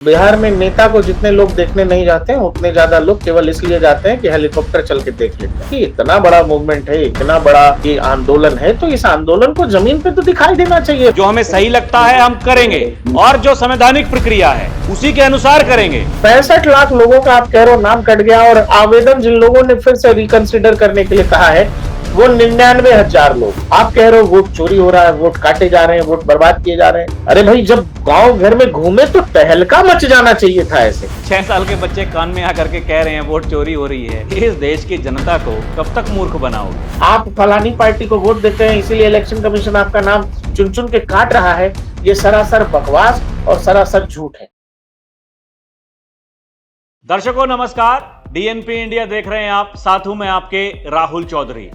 बिहार में नेता को जितने लोग देखने नहीं जाते हैं उतने ज्यादा लोग केवल इसलिए जाते हैं कि हेलीकॉप्टर चल के देख लेते हैं। कि इतना बड़ा मूवमेंट है, इतना बड़ा ये आंदोलन है, तो इस आंदोलन को जमीन पे तो दिखाई देना चाहिए। जो हमें सही लगता है हम करेंगे और जो संवैधानिक प्रक्रिया है उसी के अनुसार करेंगे। 65 लाख लोगों का आप कह रहे हो नाम कट गया, और आवेदन जिन लोगों ने फिर से रिकंसिडर करने के लिए कहा है वो 99,000 लोग। आप कह रहे हो वोट चोरी हो रहा है, वोट काटे जा रहे हैं, वोट बर्बाद किए जा रहे हैं। अरे भाई, जब गांव घर में घूमे तो तहलका मच जाना चाहिए था। ऐसे 6 साल के बच्चे कान में आकर के कह रहे हैं वोट चोरी हो रही है। इस देश की जनता को कब तक मूर्ख बनाओगे? आप फलानी पार्टी को वोट देते हैं इसीलिए इलेक्शन कमीशन आपका नाम चुन चुन के काट रहा है। ये सरासर बकवास और सरासर झूठ है। दर्शकों नमस्कार, डीएनपी इंडिया देख रहे हैं आप, साथ हूं मैं आपके राहुल चौधरी।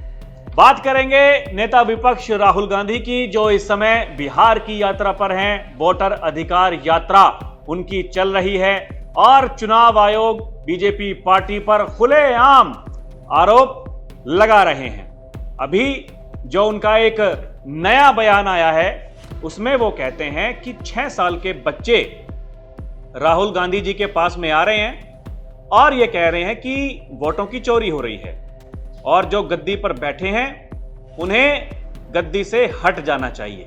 बात करेंगे नेता विपक्ष राहुल गांधी की, जो इस समय बिहार की यात्रा पर हैं। वोटर अधिकार यात्रा उनकी चल रही है और चुनाव आयोग बीजेपी पार्टी पर खुलेआम आरोप लगा रहे हैं। अभी जो उनका एक नया बयान आया है उसमें वो कहते हैं कि 6 साल के बच्चे राहुल गांधी जी के पास में आ रहे हैं और ये कह रहे हैं कि वोटों की चोरी हो रही है और जो गद्दी पर बैठे हैं उन्हें गद्दी से हट जाना चाहिए।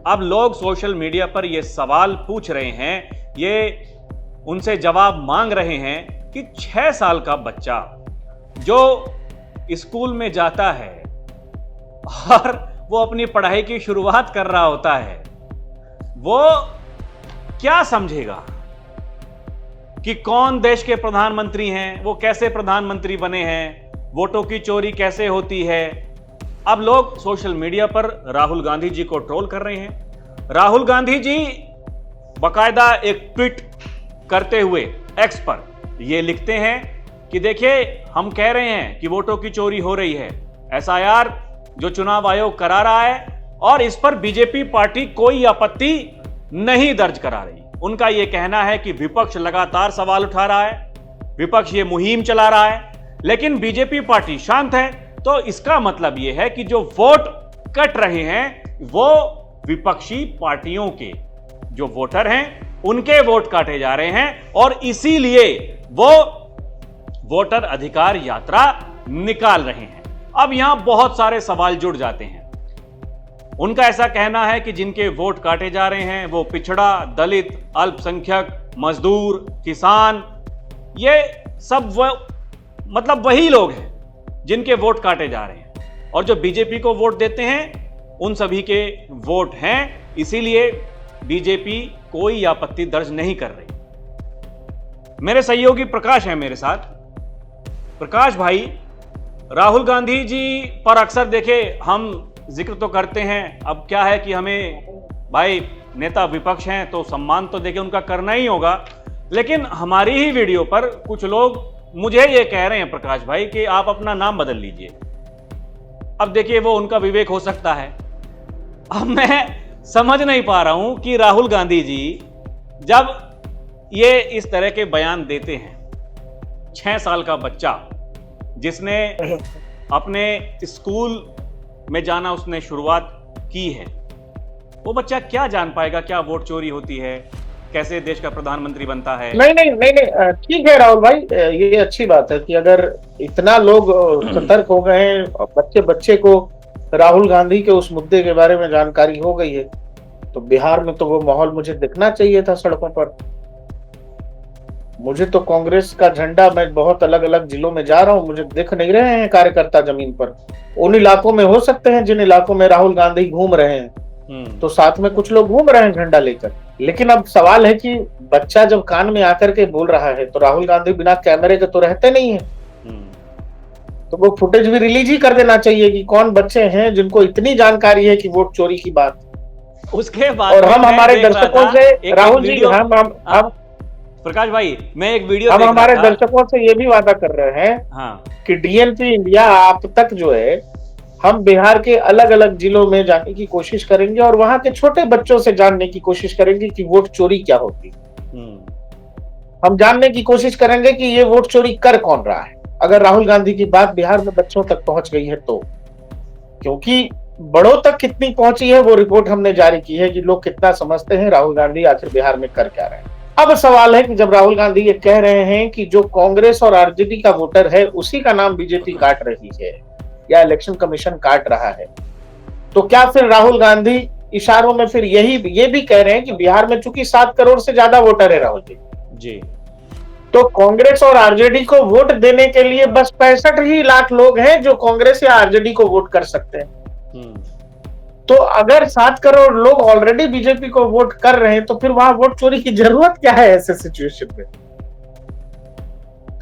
अब लोग सोशल मीडिया पर ये सवाल पूछ रहे हैं, ये उनसे जवाब मांग रहे हैं कि 6 साल का बच्चा जो स्कूल में जाता है और वो अपनी पढ़ाई की शुरुआत कर रहा होता है, वो क्या समझेगा कि कौन देश के प्रधानमंत्री हैं, वो कैसे प्रधानमंत्री बने हैं, वोटों की चोरी कैसे होती है। अब लोग सोशल मीडिया पर राहुल गांधी जी को ट्रोल कर रहे हैं। राहुल गांधी जी बकायदा एक ट्वीट करते हुए एक्स पर ये लिखते हैं कि देखिए, हम कह रहे हैं कि वोटों की चोरी हो रही है। एसआईआर जो चुनाव आयोग करा रहा है और इस पर बीजेपी पार्टी कोई आपत्ति नहीं दर्ज करा रही। उनका यह कहना है कि विपक्ष लगातार सवाल उठा रहा है, विपक्ष ये मुहिम चला रहा है, लेकिन बीजेपी पार्टी शांत है। तो इसका मतलब यह है कि जो वोट कट रहे हैं वो विपक्षी पार्टियों के जो वोटर हैं उनके वोट काटे जा रहे हैं और इसीलिए वो वोटर अधिकार यात्रा निकाल रहे हैं। अब यहां बहुत सारे सवाल जुड़ जाते हैं। उनका ऐसा कहना है कि जिनके वोट काटे जा रहे हैं वो पिछड़ा, दलित, अल्पसंख्यक, मजदूर, किसान, ये सब मतलब वही लोग हैं जिनके वोट काटे जा रहे हैं, और जो बीजेपी को वोट देते हैं उन सभी के वोट हैं। इसीलिए बीजेपी कोई आपत्ति दर्ज नहीं कर रही। मेरे सहयोगी प्रकाश हैं मेरे साथ। प्रकाश भाई, राहुल गांधी जी पर अक्सर देखे हम जिक्र तो करते हैं, अब क्या है कि हमें भाई नेता विपक्ष हैं तो सम्मान तो देखे उनका करना ही होगा, लेकिन हमारी ही वीडियो पर कुछ लोग मुझे ये कह रहे हैं प्रकाश भाई कि आप अपना नाम बदल लीजिए। अब देखिए, वो उनका विवेक हो सकता है। अब मैं समझ नहीं पा रहा हूं कि राहुल गांधी जी जब ये इस तरह के बयान देते हैं, 6 साल का बच्चा जिसने अपने स्कूल में जाना उसने शुरुआत की है, वो बच्चा क्या जान पाएगा क्या वोट चोरी होती है, कैसे देश का प्रधानमंत्री बनता है। नहीं, ठीक है राहुल भाई, ये अच्छी बात है कि अगर इतना लोग सतर्क हो गए हैं और बच्चे बच्चे को राहुल गांधी के उस मुद्दे के बारे में जानकारी हो गई है, तो बिहार में तो वो माहौल मुझे दिखना चाहिए था सड़कों पर। मुझे तो कांग्रेस का झंडा, मैं बहुत अलग अलग जिलों में जा रहा हूँ, मुझे दिख नहीं रहे हैं कार्यकर्ता जमीन पर। उन इलाकों में हो सकते हैं जिन इलाकों में राहुल गांधी घूम रहे हैं, तो साथ में कुछ लोग घूम रहे हैं झंडा लेकर। लेकिन अब सवाल है कि बच्चा जब कान में आकर के बोल रहा है तो राहुल गांधी बिना कैमरे के तो रहते नहीं है, तो वो फुटेज भी रिलीज ही कर देना चाहिए कि कौन बच्चे हैं जिनको इतनी जानकारी है कि वोट चोरी की बात। उसके बाद और हम हमारे दर्शकों से, राहुल जी, हम प्रकाश भाई, मैं एक वीडियो हम हमारे दर्शकों से ये भी वादा कर रहे हैं कि डीएनपी इंडिया आप तक जो है, हम बिहार के अलग अलग जिलों में जाने की कोशिश करेंगे और वहां के छोटे बच्चों से जानने की कोशिश करेंगे कि वोट चोरी क्या होती है। हम जानने की कोशिश करेंगे कि ये वोट चोरी कर कौन रहा है, अगर राहुल गांधी की बात बिहार में बच्चों तक पहुंच गई है तो। क्योंकि बड़ों तक कितनी पहुंची है वो रिपोर्ट हमने जारी की है कि लोग कितना समझते हैं राहुल गांधी आखिर बिहार में कर क्या रहे हैं। अब सवाल है कि जब राहुल गांधी ये कह रहे हैं कि जो कांग्रेस और आरजेडी का वोटर है उसी का नाम बीजेपी काट रही है या इलेक्शन कमीशन काट रहा है, तो क्या फिर राहुल गांधी इशारों में फिर ये भी कह रहे हैं कि बिहार में चूंकि 7 करोड़ से ज्यादा वोटर है राहुल जी, तो कांग्रेस और आरजेडी को वोट देने के लिए बस 65 ही लाख लोग हैं जो कांग्रेस या आरजेडी को वोट कर सकते हैं। तो अगर 7 करोड़ लोग ऑलरेडी बीजेपी को वोट कर रहे हैं तो फिर वहां वोट चोरी की जरूरत क्या है ऐसे सिचुएशन में?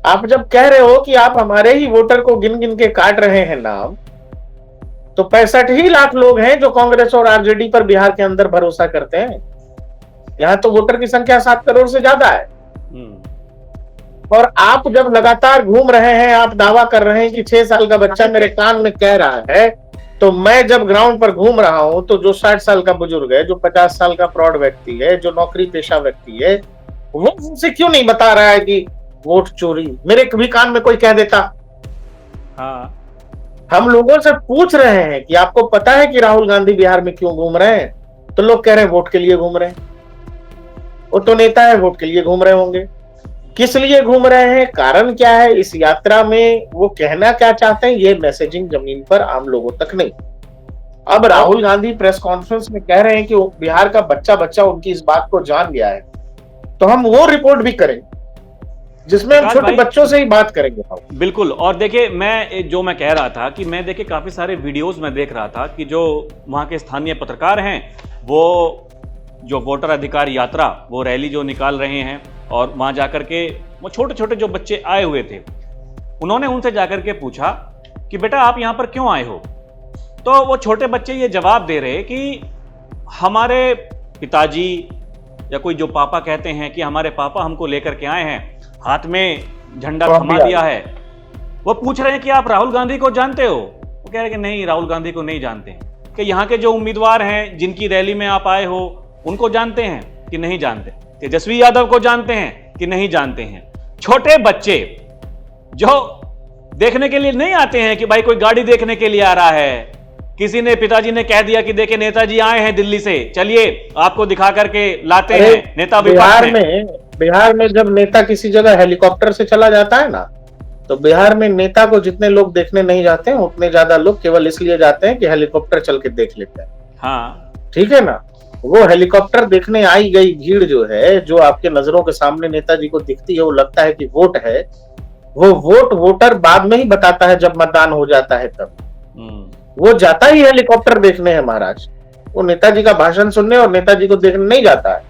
आप जब कह रहे हो कि आप हमारे ही वोटर को गिन गिन के काट रहे हैं नाम, तो 65 ही लाख लोग हैं जो कांग्रेस और आरजेडी पर बिहार के अंदर भरोसा करते हैं। यहां तो वोटर की संख्या 7 करोड़ से ज्यादा है। और आप जब लगातार घूम रहे हैं, आप दावा कर रहे हैं कि 6 साल का बच्चा मेरे कान में कह रहा है, तो मैं जब ग्राउंड पर घूम रहा हूं तो जो 60 साल का बुजुर्ग है, जो 50 साल का प्रौढ़ व्यक्ति है, जो नौकरी पेशा व्यक्ति है, वो मुझसे क्यों नहीं बता रहा है कि वोट चोरी? मेरे कभी कान में कोई कह देता। हाँ, हम लोगों से पूछ रहे हैं कि आपको पता है कि राहुल गांधी बिहार में क्यों घूम रहे हैं, तो लोग कह रहे हैं वोट के लिए घूम रहे हैं। वो तो नेता है, वोट के लिए घूम रहे होंगे। किस लिए घूम रहे हैं, कारण क्या है, इस यात्रा में वो कहना क्या चाहते हैं, ये मैसेजिंग जमीन पर आम लोगों तक नहीं। अब राहुल गांधी प्रेस कॉन्फ्रेंस में कह रहे हैं कि बिहार का बच्चा उनकी इस बात को जान गया है, तो हम वो रिपोर्ट भी करें जिसमें हम छोटे बच्चों से ही बात करेंगे। बिल्कुल। और देखिए, मैं कह रहा था कि मैं देखिए काफी सारे वीडियोस में देख रहा था कि जो वहां के स्थानीय पत्रकार हैं वो जो वोटर अधिकार यात्रा, वो रैली जो निकाल रहे हैं, और वहां जाकर के वो छोटे छोटे जो बच्चे आए हुए थे, उन्होंने उनसे जाकर के पूछा कि बेटा आप यहां पर क्यों आए हो? तो वो छोटे बच्चे ये जवाब दे रहे कि हमारे पिताजी या कोई जो पापा कहते हैं कि हमारे पापा हमको लेकर के आए हैं, हाथ में झंडा थमा दिया है। वो पूछ रहे हैं कि आप राहुल गांधी को जानते हो? वो कह रहे हैं कि नहीं, राहुल गांधी को नहीं जानते हैं। कि यहाँ के जो उम्मीदवार हैं जिनकी रैली में आप आए हो, उनको जानते हैं कि नहीं जानते? तेजस्वी यादव को जानते हैं कि नहीं जानते हैं? छोटे बच्चे जो देखने के लिए नहीं आते हैं कि भाई कोई गाड़ी देखने के लिए आ रहा है, किसी ने, पिताजी ने कह दिया कि देखिए नेताजी आए हैं दिल्ली से, चलिए आपको दिखा करके लाते हैं नेता। बिहार में जब नेता किसी जगह हेलीकॉप्टर से चला जाता है ना, तो बिहार में नेता को जितने लोग देखने नहीं जाते हैं उतने ज्यादा लोग केवल इसलिए जाते हैं कि हेलीकॉप्टर चल के देख लेते हैं। हाँ, ठीक है ना। वो हेलीकॉप्टर देखने आई गई भीड़ जो है, जो आपके नजरों के सामने नेताजी को दिखती है, वो लगता है कि वोट है। वो वोट वोटर बाद में ही बताता है जब मतदान हो जाता है तब। वो जाता ही हेलीकॉप्टर देखने है महाराज, वो नेताजी का भाषण सुनने और नेताजी को देखने नहीं जाता है।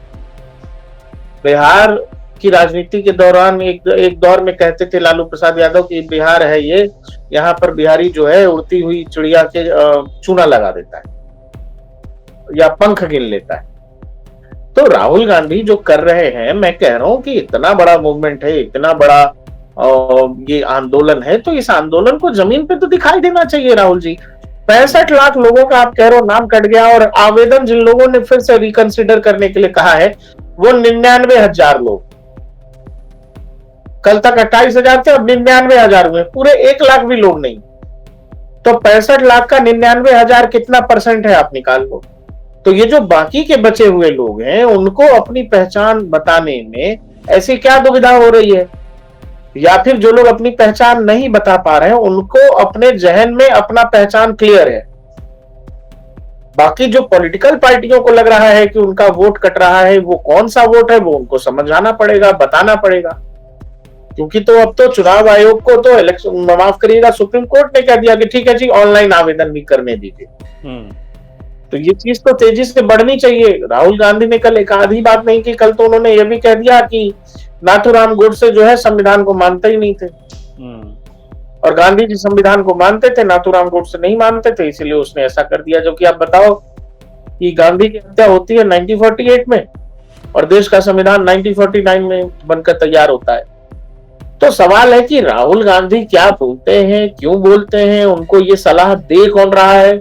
बिहार की राजनीति के दौरान एक दौर में कहते थे लालू प्रसाद यादव कि बिहार है ये, यहाँ पर बिहारी जो है उड़ती हुई चिड़िया के चूना लगा देता है या पंख गिन लेता है। तो राहुल गांधी जो कर रहे हैं, मैं कह रहा हूं कि इतना बड़ा मूवमेंट है, इतना बड़ा ये आंदोलन है, तो इस आंदोलन को जमीन पे तो दिखाई देना चाहिए। राहुल जी, 65 लाख लोगों का आप कह रहे हो नाम कट गया, और आवेदन जिन लोगों ने फिर से रिकंसिडर करने के लिए कहा है वो 99,000 लोग। कल तक 28,000 थे, अब 99,000 हुए, पूरे 1 लाख भी लोग नहीं। तो 65 लाख का 99,000 कितना परसेंट है आप निकाल लो। तो ये जो बाकी के बचे हुए लोग हैं उनको अपनी पहचान बताने में ऐसी क्या दुविधा हो रही है? या फिर जो लोग अपनी पहचान नहीं बता पा रहे हैं उनको अपने जहन में अपना पहचान क्लियर है। बाकी जो पॉलिटिकल पार्टियों को लग रहा है कि उनका वोट कट रहा है, वो कौन सा वोट है वो उनको समझाना पड़ेगा, बताना पड़ेगा। क्योंकि तो अब तो चुनाव आयोग को तो इलेक्शन, माफ करिएगा, सुप्रीम कोर्ट ने कह दिया कि ठीक है जी ऑनलाइन आवेदन भी करने दीजिए। तो ये चीज तो तेजी से बढ़नी चाहिए। राहुल गांधी ने कल एक आधी बात नहीं की, कल तो उन्होंने ये भी कह दिया कि नाथूराम गोडसे जो है संविधान को मानते ही नहीं थे, और गांधी जी संविधान को मानते थे, नाथूराम गोडसे नहीं मानते थे, इसीलिए उसने ऐसा कर दिया। जो कि आप बताओ कि गांधी की हत्या होती है 1948 में और देश का संविधान 1949 में बनकर तैयार होता है। तो सवाल है कि राहुल गांधी क्या बोलते हैं, क्यों बोलते हैं, उनको ये सलाह दे कौन रहा है?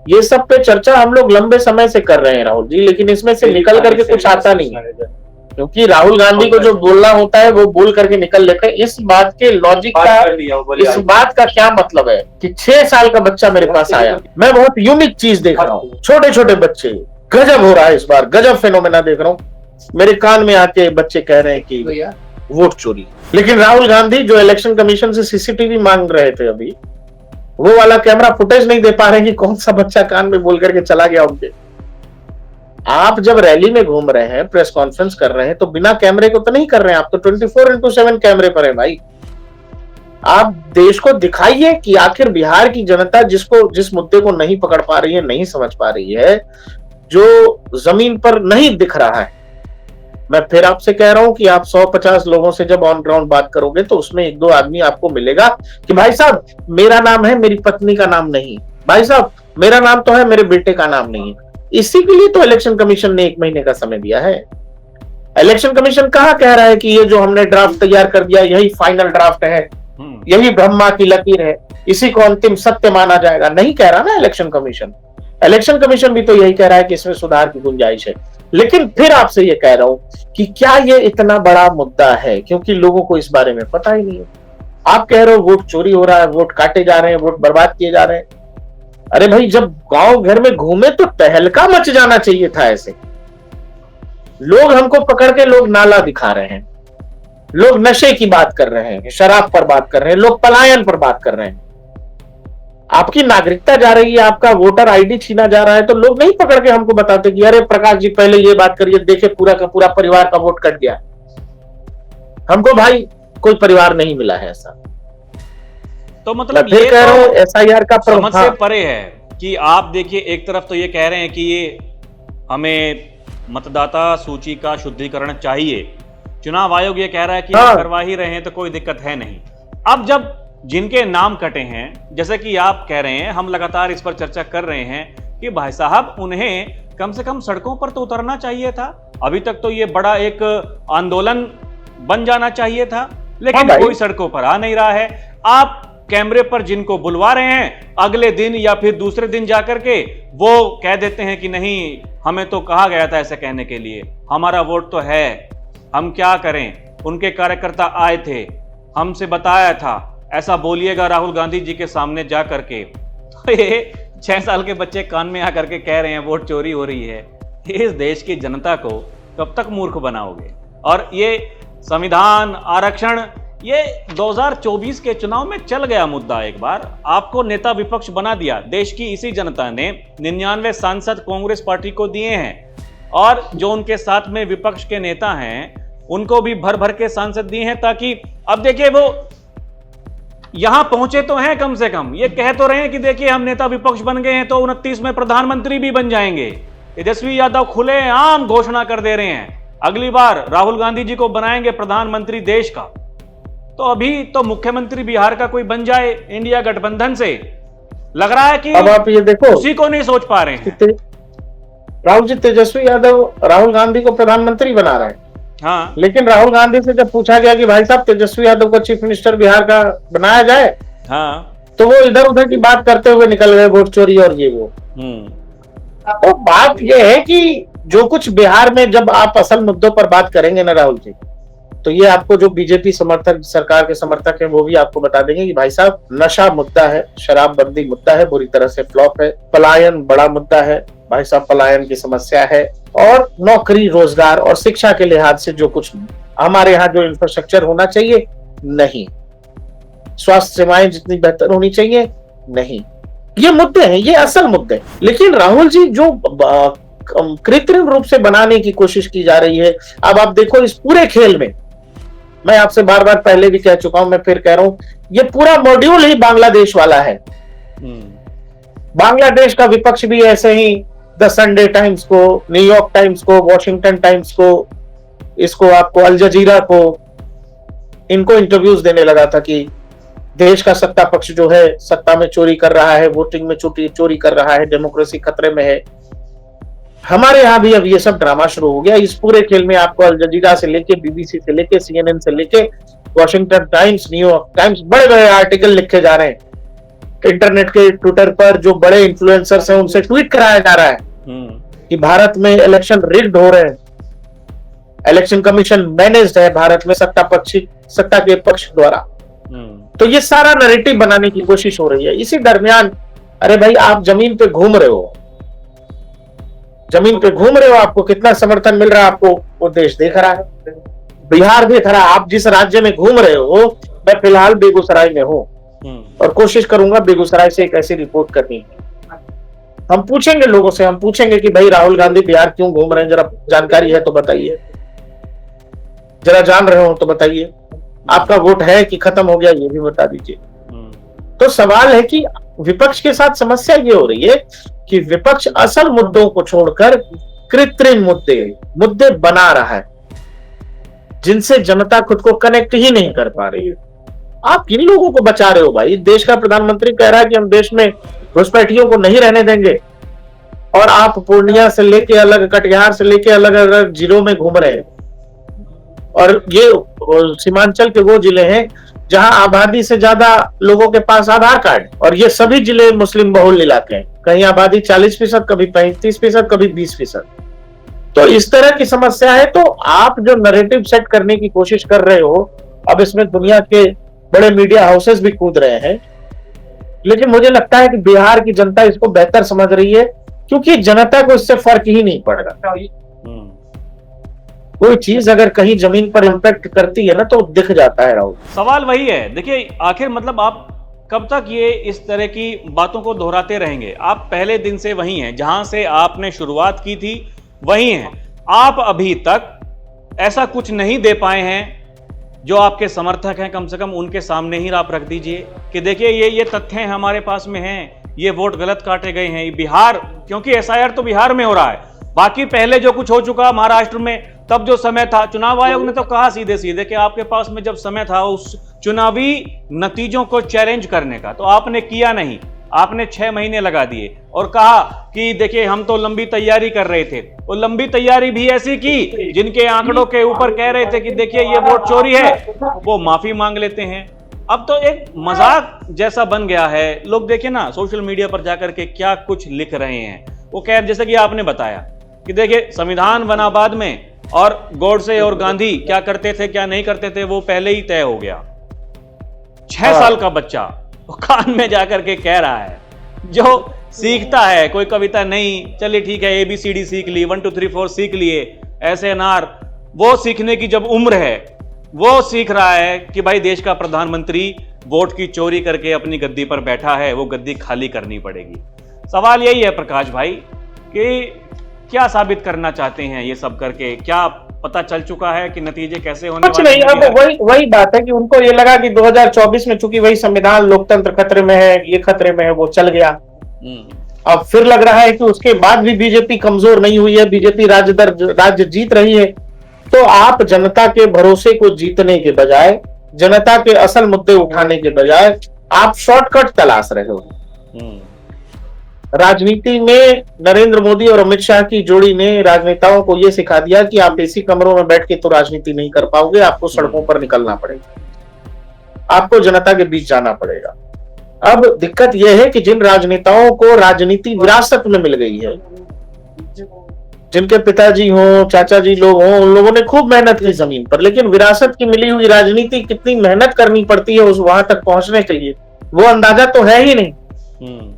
ये सब पे चर्चा हम लोग लंबे समय से कर रहे हैं राहुल जी, लेकिन इसमें से निकल करके कुछ आता नहीं है, क्योंकि राहुल गांधी को जो बोलना होता है वो बोल करके निकल लेते हैं। इस बात के लॉजिक का, इस बात का क्या मतलब है कि 6 साल का बच्चा मेरे पास आया? मैं बहुत यूनिक चीज देख रहा हूँ, छोटे छोटे बच्चे, गजब हो रहा है इस बार, गजब फेनोमेना देख रहा हूँ। मेरे कान में आके बच्चे कह रहे हैं कि वोट चोरी। लेकिन राहुल गांधी जो इलेक्शन कमीशन से सीसीटीवी मांग रहे थे, अभी वो वाला कैमरा फुटेज नहीं दे पा रहे कि कौन सा बच्चा कान में बोल करके चला गया उनके। आप जब रैली में घूम रहे हैं, प्रेस कॉन्फ्रेंस कर रहे हैं, तो बिना कैमरे को तो नहीं कर रहे हैं, आप तो 24x7 कैमरे पर है भाई। आप देश को दिखाइए कि आखिर बिहार की जनता जिस मुद्दे को नहीं पकड़ पा रही है, नहीं समझ पा रही है, जो जमीन पर नहीं दिख रहा है। मैं फिर आपसे कह रहा हूं कि आप 150 लोगों से जब ऑन ग्राउंड बात करोगे तो उसमें 1-2 आदमी आपको मिलेगा कि भाई साहब मेरा नाम है, मेरी पत्नी का नाम नहीं, भाई साहब मेरा नाम तो है, मेरे बेटे का नाम नहीं है। इसी के लिए तो इलेक्शन कमीशन ने 1 महीने का समय दिया है। इलेक्शन कमीशन कहां कह रहा है कि ये जो हमने ड्राफ्ट तैयार कर दिया यही फाइनल ड्राफ्ट है, यही ब्रह्मा की लकीर है, इसी को अंतिम सत्य माना जाएगा? नहीं कह रहा ना इलेक्शन कमीशन। इलेक्शन कमीशन भी तो यही कह रहा है कि इसमें सुधार की गुंजाइश है। लेकिन फिर आपसे ये कह रहा हूं कि क्या ये इतना बड़ा मुद्दा है, क्योंकि लोगों को इस बारे में पता ही नहीं है। आप कह रहे हो वोट चोरी हो रहा है, वोट काटे जा रहे हैं, वोट बर्बाद किए जा रहे हैं। अरे भाई जब गांव घर में घूमे तो तहलका मच जाना चाहिए था। ऐसे लोग हमको पकड़ के लोग नाला दिखा रहे हैं, लोग नशे की बात कर रहे हैं, शराब पर बात कर रहे हैं, लोग पलायन पर बात कर रहे हैं, आपकी नागरिकता जा रही है, आपका वोटर आईडी छीना जा रहा है, तो लोग नहीं पकड़ के हमको बताते कि अरे प्रकाश जी पहले ये बात करिए, देखे पूरा का पूरा परिवार का वोट कट गया। हमको भाई कोई परिवार नहीं मिला है ऐसा। तो मतलब ये कह रहा हूं SIR का समझ से परे है कि आप देखिए, एक तरफ तो ये कह रहे हैं कि ये हमें मतदाता सूची का शुद्धिकरण चाहिए, चुनाव आयोग ये कह रहा है कि करवा ही रहे हैं तो कोई दिक्कत है नहीं। अब जब जिनके नाम कटे हैं, जैसे कि आप कह रहे हैं, हम लगातार इस पर चर्चा कर रहे हैं कि भाई साहब उन्हें कम से कम सड़कों पर तो उतरना चाहिए था। अभी तक तो ये बड़ा एक आंदोलन बन जाना चाहिए था, लेकिन कोई सड़कों पर आ नहीं रहा है। आप कैमरे पर जिनको बुलवा रहे हैं, अगले दिन या फिर दूसरे दिन जाकर के वो कह देते हैं कि नहीं, हमें तो कहा गया था ऐसे कहने के लिए, हमारा वोट तो है, हम क्या करें, उनके कार्यकर्ता आए थे, हमसे बताया था, ऐसा बोलिएगा राहुल गांधी जी के सामने जा करके। तो ये 6 साल के बच्चे कान में आकर के कह रहे हैं वोट चोरी हो रही है। इस देश की जनता को कब तक मूर्ख बनाओगे? और ये संविधान, आरक्षण, ये 2024 के चुनाव में चल गया मुद्दा। एक बार आपको नेता विपक्ष बना दिया। देश की इसी जनता ने 99 सांसद कांग्रेस पार्टी को दिए हैं, और जो उनके साथ में विपक्ष के नेता हैं उनको भी भर भर के सांसद दिए हैं, ताकि अब देखिए वो यहां पहुंचे तो हैं, कम से कम ये कह तो रहे हैं कि देखिए हम नेता विपक्ष बन गए हैं तो 29 में प्रधानमंत्री भी बन जाएंगे। तेजस्वी यादव खुलेआम घोषणा कर दे रहे हैं अगली बार राहुल गांधी जी को बनाएंगे प्रधानमंत्री देश का। तो अभी तो मुख्यमंत्री बिहार का कोई बन जाए इंडिया गठबंधन से, लग रहा है कि अब आप ये देखो उसी को नहीं सोच पा रहे हैं। राहुल जी, तेजस्वी यादव राहुल गांधी को प्रधानमंत्री बना रहे हैं। हाँ, लेकिन राहुल गांधी से जब पूछा गया कि भाई साहब तेजस्वी यादव को चीफ मिनिस्टर बिहार का बनाया जाए, हाँ, तो वो इधर उधर की बात करते हुए निकल गए, वोट चोरी और ये वो। तो बात ये है कि जो कुछ बिहार में जब आप असल मुद्दों पर बात करेंगे ना राहुल जी, तो ये आपको जो बीजेपी समर्थक, सरकार के समर्थक हैं, वो भी आपको बता देंगे कि भाई साहब नशा मुद्दा है, शराबबंदी मुद्दा है, बुरी तरह से फ्लॉप है, पलायन बड़ा मुद्दा है भाई साहब, पलायन की समस्या है, और नौकरी, रोजगार और शिक्षा के लिहाज से जो कुछ हमारे यहाँ जो इंफ्रास्ट्रक्चर होना चाहिए नहीं, स्वास्थ्य सेवाएं जितनी बेहतर होनी चाहिए नहीं, ये मुद्दे हैं, ये असल मुद्दे। लेकिन राहुल जी जो कृत्रिम रूप से बनाने की कोशिश की जा रही है, अब आप देखो इस पूरे खेल में, मैं आपसे बार बार पहले भी कह चुका हूं, मैं फिर कह रहा हूं, ये पूरा मॉड्यूल ही बांग्लादेश वाला है। बांग्लादेश का विपक्ष भी ऐसे ही द संडे टाइम्स को, न्यूयॉर्क टाइम्स को, वॉशिंगटन टाइम्स को, इसको आपको अल जजीरा को, इनको इंटरव्यूज देने लगा था कि देश का सत्ता पक्ष जो है सत्ता में चोरी कर रहा है, वोटिंग में चोरी कर रहा है, डेमोक्रेसी खतरे में है। हमारे यहाँ भी अब ये सब ड्रामा शुरू हो गया। इस पूरे खेल में आपको अल जजीरा से लेके, BBC से लेके, CNN से लेके, वॉशिंगटन टाइम्स, न्यूयॉर्क टाइम्स, बड़े बड़े आर्टिकल लिखे जा रहे हैं। इंटरनेट के ट्विटर पर जो बड़े इन्फ्लुएंसर्स हैं उनसे ट्वीट कराया जा रहा है कि भारत में इलेक्शन रिग्ड हो रहे हैं, इलेक्शन कमीशन मैनेज्ड है भारत में सत्ता के पक्ष द्वारा। तो ये सारा नैरेटिव बनाने की कोशिश हो रही है। इसी दरमियान अरे भाई आप जमीन पे घूम रहे हो, जमीन पे घूम रहे हो, आपको कितना समर्थन मिल रहा है आपको वो देश देख रहा है, बिहार देख रहा है। आप जिस राज्य में घूम रहे हो, मैं फिलहाल बेगूसराय में हूँ और कोशिश करूंगा बेगूसराय से एक ऐसी रिपोर्ट करनी। हम पूछेंगे लोगों से, हम पूछेंगे कि भाई राहुल गांधी बिहार क्यों घूम रहे हैं, जरा जानकारी है तो बताइए, जरा जान रहे हो तो बताइए, आपका वोट है कि खत्म हो गया ये भी बता दीजिए। तो सवाल है कि विपक्ष के साथ समस्या ये हो रही है कि विपक्ष असल मुद्दों को छोड़कर कृत्रिम मुद्दे बना रहा है, जिनसे जनता खुद को कनेक्ट ही नहीं कर पा रही है। आप किन लोगों को बचा रहे हो भाई? देश का प्रधानमंत्री कह रहा है कि हम देश में घुसपैठियों को नहीं रहने देंगे, और आप पूर्णिया से लेके अलग, कटिहार से लेके अलग अलग जिलों में घूम रहे हैं। और ये सीमांचल के वो जिले हैं जहां आबादी से ज्यादा लोगों के पास आधार कार्ड, और ये सभी जिले मुस्लिम बहुल इलाके हैं। कहीं आबादी 40%, कभी 35%, कभी 20%। तो इस तरह की समस्या है। तो आप जो नैरेटिव सेट करने की कोशिश कर रहे हो, अब इसमें दुनिया के बड़े मीडिया हाउसेस भी कूद रहे हैं, लेकिन मुझे लगता है कि बिहार की जनता इसको बेहतर समझ रही है, क्योंकि जनता को इससे फर्क ही नहीं पड़ रहा। कोई चीज अगर कहीं जमीन पर इम्पैक्ट करती है ना, तो दिख जाता है राहुल। सवाल वही है, देखिए आखिर मतलब आप कब तक ये इस तरह की बातों को दोहराते रहेंगे? आप पहले दिन से वही हैं, जहां से आपने शुरुआत की थी वही हैं। आप अभी तक ऐसा कुछ नहीं दे पाए हैं। जो आपके समर्थक हैं, कम से कम उनके सामने ही आप रख दीजिए कि देखिए ये तथ्य हमारे पास में हैं, ये वोट गलत काटे गए हैं। बिहार, क्योंकि एसआईआर तो बिहार में हो रहा है, बाकी पहले जो कुछ हो चुका महाराष्ट्र में, तब जो समय था, चुनाव आयोग ने तो कहा सीधे सीधे कि आपके पास में जब समय था उस चुनावी नतीजों को चैलेंज करने का, तो आपने किया नहीं। आपने 6 महीने लगा दिए और कहा कि देखिए हम तो लंबी तैयारी कर रहे थे। वो लंबी तैयारी भी ऐसी की जिनके आंकड़ों के ऊपर कह रहे थे कि देखिए ये वोट चोरी है, वो माफी मांग लेते हैं। अब तो एक मजाक जैसा बन गया है। लोग देखिए ना सोशल मीडिया पर जाकर के क्या कुछ लिख रहे हैं। वो कह, जैसे कि आपने बताया कि देखिए संविधान बना बाद में, और गोडसे और गांधी क्या करते थे क्या नहीं करते थे वो पहले ही तय हो गया। 6 साल का बच्चा वो कान में जाकर के कह रहा है, जो सीखता है, कोई कविता नहीं, चलिए ठीक है ABCD सीख ली, 1 2 3 4 सीख लिए, ऐसे अनार, वो सीखने की जब उम्र है, वो सीख रहा है कि भाई देश का प्रधानमंत्री वोट की चोरी करके अपनी गद्दी पर बैठा है, वो गद्दी खाली करनी पड़ेगी। सवाल यही है प्रकाश भाई कि क्या साबित करना चाहते हैं ये सब करके? क्या पता चल चुका है कि नतीजे कैसे होने कुछ नहीं। अब वही बात है कि उनको ये लगा कि 2024 में चूंकि वही संविधान, लोकतंत्र खतरे में है, ये खतरे में है, वो चल गया। अब फिर लग रहा है कि उसके बाद भी बीजेपी कमजोर नहीं हुई है, बीजेपी राज्य जीत रही है। तो आप जनता के भरोसे को जीतने के बजाय, जनता के असल मुद्दे उठाने के बजाय, आप शॉर्टकट तलाश रहे हो। राजनीति में नरेंद्र मोदी और अमित शाह की जोड़ी ने राजनेताओं को यह सिखा दिया कि आप एसी कमरों में बैठ के तो राजनीति नहीं कर पाओगे, आपको सड़कों पर निकलना पड़ेगा, आपको जनता के बीच जाना पड़ेगा। अब दिक्कत यह है कि जिन राजनेताओं को राजनीति विरासत में मिल गई है, जिनके पिताजी हो, चाचा जी लोग हों, उन लोगों ने खूब मेहनत की जमीन पर, लेकिन विरासत की मिली हुई राजनीति कितनी मेहनत करनी पड़ती है उस वहां तक पहुंचने के लिए, वो अंदाजा तो है ही नहीं।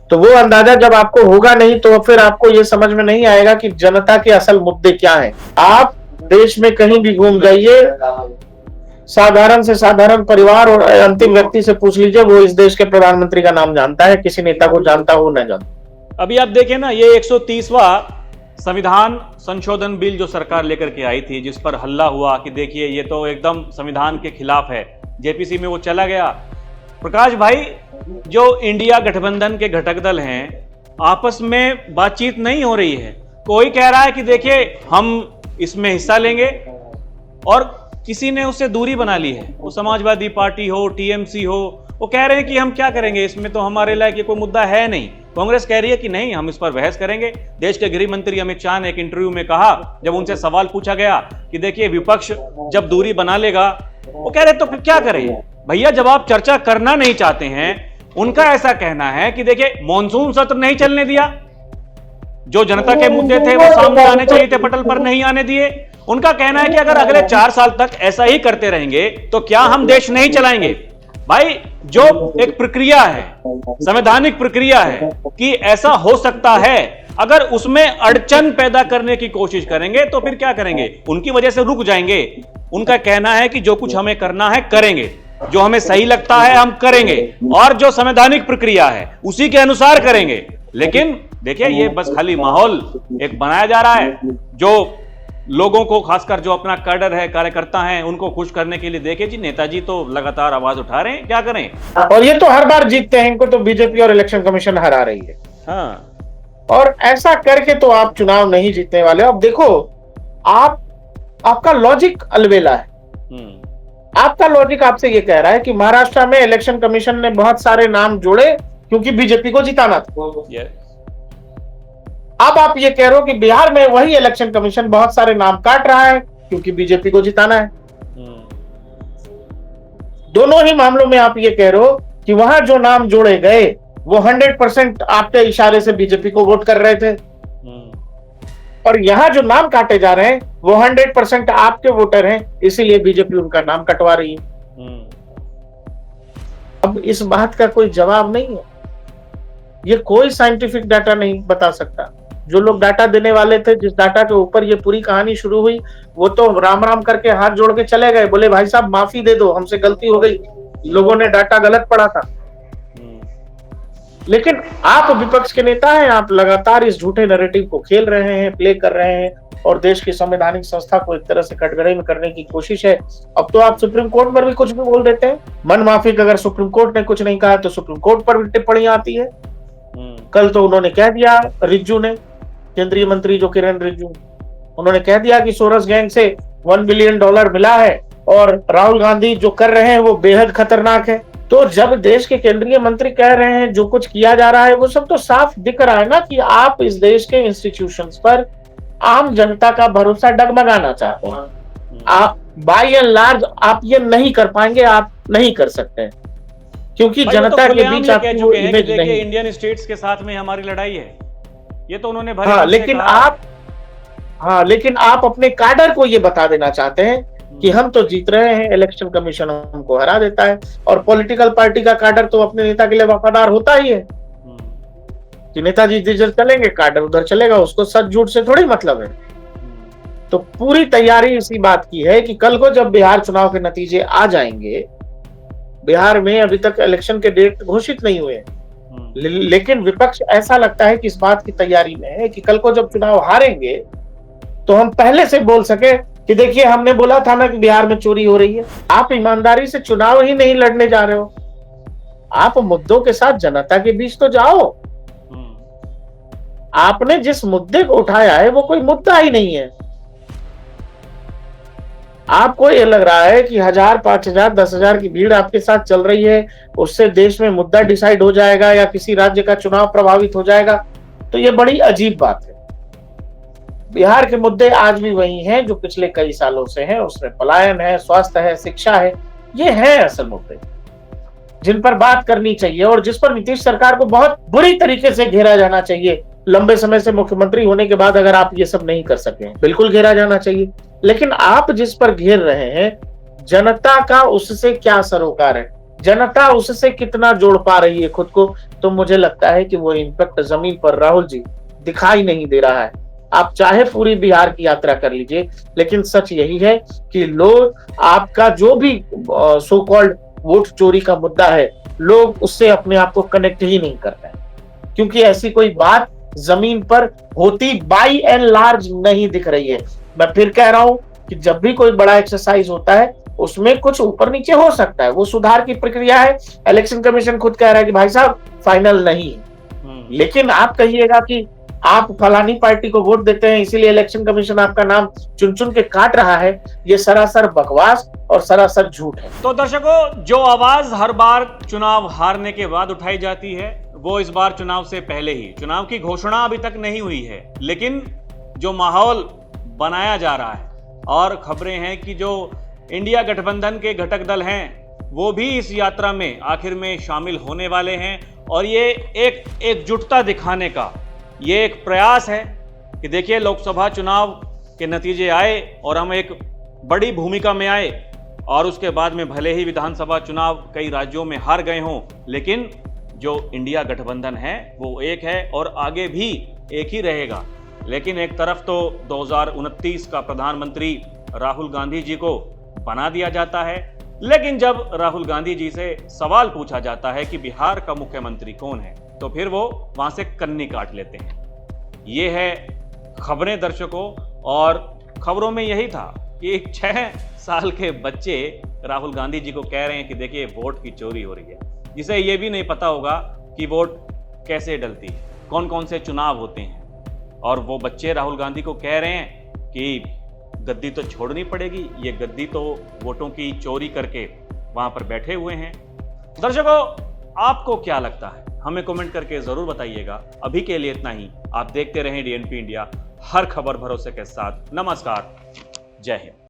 तो वो अंदाजा जब आपको होगा नहीं, तो फिर आपको ये समझ में नहीं आएगा कि जनता के असल मुद्दे क्या हैं। आप देश में कहीं भी घूम जाइए, साधारण से साधारण परिवार और अंतिम व्यक्ति से पूछ लीजिए, वो इस देश के प्रधानमंत्री का नाम जानता है, किसी नेता को जानता हो न जानता। अभी आप देखें ना, ये 130वां संविधान संशोधन बिल जो सरकार लेकर के आई थी, जिस पर हल्ला हुआ कि देखिए ये तो एकदम संविधान के खिलाफ है, जेपीसी में वो चला गया। प्रकाश भाई, जो इंडिया गठबंधन के घटक दल हैं, आपस में बातचीत नहीं हो रही है। कोई कह रहा है कि देखिए हम इसमें हिस्सा लेंगे, और किसी ने उससे दूरी बना ली है। वो समाजवादी पार्टी हो, टीएमसी हो, वो कह रहे हैं कि हम क्या करेंगे, इसमें तो हमारे लायक ये कोई मुद्दा है नहीं। कांग्रेस कह रही है कि नहीं, हम इस पर बहस करेंगे। देश के गृह मंत्री अमित शाह ने एक इंटरव्यू में कहा, जब उनसे सवाल पूछा गया कि देखिए विपक्ष जब दूरी बना लेगा, वो कह रहे तो फिर क्या करें भैया, जब आप चर्चा करना नहीं चाहते हैं। उनका ऐसा कहना है कि देखिए मॉनसून सत्र नहीं चलने दिया, जो जनता के मुद्दे थे वो सामने आने चाहिए थे, पटल पर नहीं आने दिए। उनका कहना है कि अगर अगले 4 साल तक ऐसा ही करते रहेंगे तो क्या हम देश नहीं चलाएंगे। भाई जो एक प्रक्रिया है, संवैधानिक प्रक्रिया है कि ऐसा हो सकता है, अगर उसमें अड़चन पैदा करने की कोशिश करेंगे तो फिर क्या करेंगे? उनकी वजह से रुक जाएंगे। उनका कहना है कि जो कुछ हमें करना है करेंगे, जो हमें सही लगता है हम करेंगे, और जो संवैधानिक प्रक्रिया है उसी के अनुसार करेंगे। लेकिन देखिए, ये बस खाली माहौल एक बनाया जा रहा है, जो लोगों को, खासकर जो अपना कैडर है, कार्यकर्ता हैं, उनको खुश करने के लिए। देखिए जी, नेताजी तो लगातार आवाज उठा रहे हैं, क्या करें? और ये तो हर बार जीतते हैं, इनको तो बीजेपी और इलेक्शन कमीशन हरा रही है। हाँ, और ऐसा करके तो आप चुनाव नहीं जीतने वाले। अब देखो, आपका लॉजिक अलबेला है। आपका लॉजिक आपसे ये कह रहा है कि महाराष्ट्र में इलेक्शन कमीशन ने बहुत सारे नाम जोड़े क्योंकि बीजेपी को जिताना था। अब आप ये कह रहे हो कि बिहार में वही इलेक्शन कमीशन बहुत सारे नाम काट रहा है क्योंकि बीजेपी को जिताना है। दोनों ही मामलों में आप ये कह रहे हो कि वहां जो नाम जोड़े गए वो 100% आपके इशारे से बीजेपी को वोट कर रहे थे, और यहां जो नाम काटे जा रहे हैं वो 100% आपके वोटर हैं, इसीलिए बीजेपी उनका नाम कटवा रही है। अब इस बात का कोई जवाब नहीं है, ये कोई साइंटिफिक डाटा नहीं बता सकता। जो लोग डाटा देने वाले थे, जिस डाटा के ऊपर ये पूरी कहानी शुरू हुई, वो तो राम राम करके हाथ जोड़ के चले गए, बोले भाई साहब माफी दे दो, हमसे गलती हो गई, लोगों ने डाटा गलत पढ़ा था। लेकिन आप विपक्ष के नेता हैं, आप लगातार इस झूठे नैरेटिव को खेल रहे हैं, प्ले कर रहे हैं, और देश की संवैधानिक संस्था को एक तरह से कटघरे में करने की कोशिश है। अब तो आप सुप्रीम कोर्ट पर भी कुछ भी बोल देते हैं। मन माफिक अगर सुप्रीम कोर्ट ने कुछ नहीं कहा तो सुप्रीम कोर्ट पर भी टिप्पणी आती है। कल तो उन्होंने कह दिया, रिज्जू ने, केंद्रीय मंत्री जो किरण रिज्जू, उन्होंने कह दिया कि सोरस गैंग से $1 बिलियन मिला है और राहुल गांधी जो कर रहे हैं वो बेहद खतरनाक है। तो जब देश के केंद्रीय मंत्री कह रहे हैं जो कुछ किया जा रहा है, वो सब तो साफ दिख रहा है ना कि आप इस देश के इंस्टीट्यूशंस पर आम जनता का भरोसा डगमगाना चाहते हैं। आप बाय एंड लार्ज आप ये नहीं कर पाएंगे, आप नहीं कर सकते, क्योंकि जनता के बीच आप इमेज नहीं। इंडियन स्टेट्स के साथ में हमारी लड़ाई है, ये तो उन्होंने भरे। लेकिन आप अपने कैडर को ये बता देना चाहते हैं कि हम तो जीत रहे हैं, इलेक्शन कमीशन हमको हरा देता है। और पॉलिटिकल पार्टी का कैडर तो अपने नेता के लिए वफादार होता ही है कि नेताजी जिधर चलेंगे कैडर उधर चलेगा, उसको सच झूठ से थोड़ी मतलब है। तो पूरी तैयारी इसी बात की है कि कल को जब बिहार चुनाव के नतीजे आ जाएंगे, बिहार में अभी तक इलेक्शन के डेट घोषित नहीं हुए, लेकिन विपक्ष ऐसा लगता है कि इस बात की तैयारी में है कि कल को जब चुनाव हारेंगे तो हम पहले से बोल सके कि देखिए हमने बोला था ना कि बिहार में चोरी हो रही है। आप ईमानदारी से चुनाव ही नहीं लड़ने जा रहे हो, आप मुद्दों के साथ जनता के बीच तो जाओ। आपने जिस मुद्दे को उठाया है वो कोई मुद्दा ही नहीं है। आपको ये लग रहा है कि 1000, 5000, 10,000 की भीड़ आपके साथ चल रही है, उससे देश में मुद्दा डिसाइड हो जाएगा या किसी राज्य का चुनाव प्रभावित हो जाएगा, तो ये बड़ी अजीब बात है। बिहार के मुद्दे आज भी वही हैं जो पिछले कई सालों से हैं, उसमें पलायन है, स्वास्थ्य है, शिक्षा है, ये है असल मुद्दे जिन पर बात करनी चाहिए और जिस पर नीतीश सरकार को बहुत बुरी तरीके से घेरा जाना चाहिए। लंबे समय से मुख्यमंत्री होने के बाद अगर आप ये सब नहीं कर सके, बिल्कुल घेरा जाना चाहिए। लेकिन आप जिस पर घेर रहे हैं, जनता का उससे क्या सरोकार है, जनता उससे कितना जोड़ पा रही है खुद को, तो मुझे लगता है कि वो इम्पैक्ट जमीन पर राहुल जी दिखाई नहीं दे रहा है। आप चाहे पूरी बिहार की यात्रा कर लीजिए, लेकिन सच यही है कि लोग आपका जो भी सो कॉल्ड वोट चोरी का मुद्दा है, लोग उससे अपने आप को कनेक्ट ही नहीं कर रहे, क्योंकि ऐसी कोई बात जमीन पर होती बाई एंड लार्ज नहीं दिख रही है। मैं फिर कह रहा हूं कि जब भी कोई बड़ा एक्सरसाइज होता है उसमें कुछ ऊपर नीचे हो सकता है, वो सुधार की प्रक्रिया है। इलेक्शन कमीशन खुद कह रहा है कि भाई साहब फाइनल नहीं है, लेकिन आप कहिएगा कि आप फलानी पार्टी को वोट देते हैं इसीलिए इलेक्शन कमीशन आपका नाम चुन चुन के काट रहा है, ये सरासर बकवास और सरासर झूठ है। तो दर्शकों, जो आवाज हर बार चुनाव हारने के बाद उठाई जाती है, वो इस बार चुनाव से पहले ही, चुनाव की घोषणा अभी तक नहीं हुई है, लेकिन जो माहौल बनाया जा रहा है और खबरें हैं कि जो इंडिया गठबंधन के घटक दल हैं वो भी इस यात्रा में आखिर में शामिल होने वाले हैं, और ये एक एकजुटता दिखाने का ये एक प्रयास है कि देखिए लोकसभा चुनाव के नतीजे आए और हम एक बड़ी भूमिका में आए, और उसके बाद में भले ही विधानसभा चुनाव कई राज्यों में हार गए हों, लेकिन जो इंडिया गठबंधन है वो एक है और आगे भी एक ही रहेगा। लेकिन एक तरफ तो 2029 का प्रधानमंत्री राहुल गांधी जी को बना दिया जाता है, लेकिन जब राहुल गांधी जी से सवाल पूछा जाता है कि बिहार का मुख्यमंत्री कौन है, तो फिर वो वहां से कन्नी काट लेते हैं। ये है खबरें दर्शकों, और खबरों में यही था कि 6 साल के बच्चे राहुल गांधी जी को कह रहे हैं कि देखिए वोट की चोरी हो रही है, जिसे ये भी नहीं पता होगा कि वोट कैसे डलती है, कौन कौन से चुनाव होते हैं। और वो बच्चे राहुल गांधी को कह रहे हैं कि गद्दी तो छोड़नी पड़ेगी, ये गद्दी तो वोटों की चोरी करके वहां पर बैठे हुए हैं। दर्शकों, आपको क्या लगता है, हमें कमेंट करके जरूर बताइएगा। अभी के लिए इतना ही। आप देखते रहें डीएनपी इंडिया, हर खबर भरोसे के साथ। नमस्कार, जय हिंद।